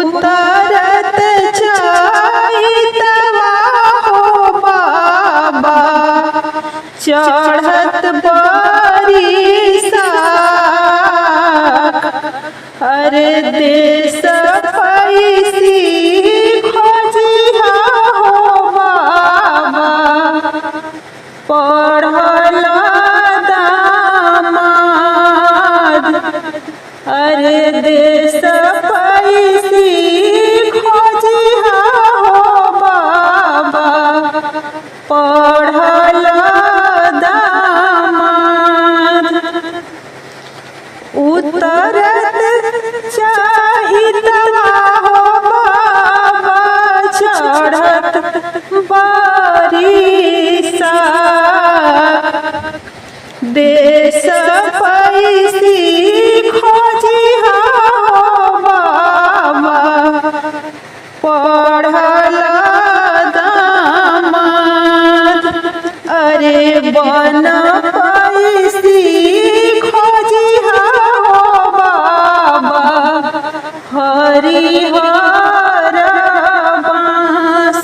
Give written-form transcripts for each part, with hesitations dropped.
उतरत चैतवा हो बाबा चढ़त बरिसाख। अरे देश पैसी खोजिहा हो बाबा पढ़ल दामाद। अरे देश पैसी खोजिहा हो बाबा पढ़ल दामाद। उतरत चैतवा हो बाबा चढ़त बरिसाख। देश पैसी खोजिहा हो बाबा पढ़ल दामाद। अरे बन पैसी खोजिहा हो बाबा हरिहर बाँस।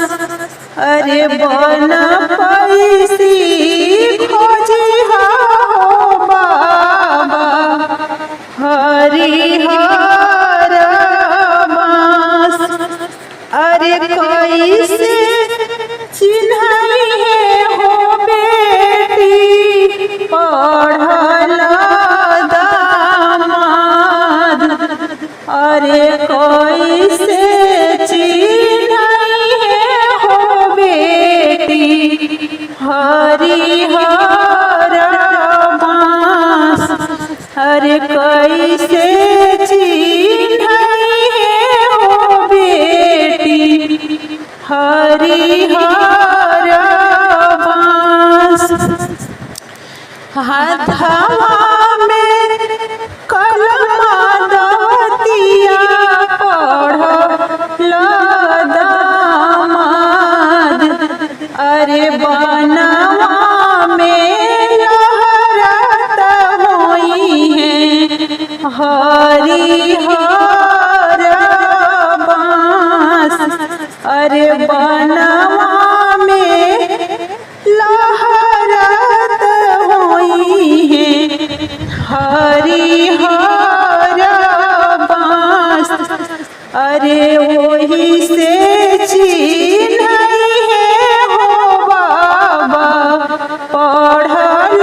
अरे बन पैसी खोजिहा हो बाबा हरिहर बाँस। अरे कैसे चिन्हई है हो बेटी पढ़ल दामाद। अरे कैसे चिन्हई है हो बेटी हरिहर बाँस। अरे कैसे चिन्हई है हो बेटी हरिहर बाँस। हाथवा में कलमा दतिया पढ़ल दामाद। अरे बनवा में लहरत होई है हरिहर बाँस। अरे बनवा में लहरत होई है हरिहर बाँस। अरे वही से चिन्हई है हो बाबा पढ़ल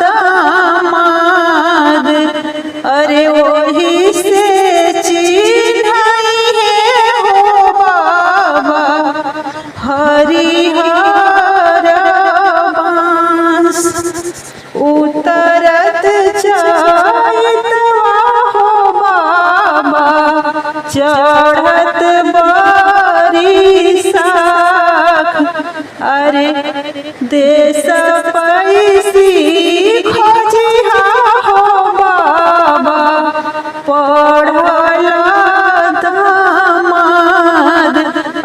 दामाद। अरे वही से चिन्हई है हो बाबा हरिहर बाँस। उतरत चैतवा हो बाबा चढ़त बरिसाख। अरे देश पैसी खोजिहा हो बाबा पढ़ल दामाद।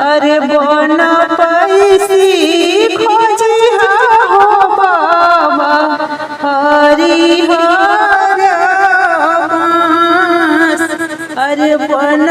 अरे बन पैसी खोजिहा हो बाबा हरिहर बाँस। अरे बन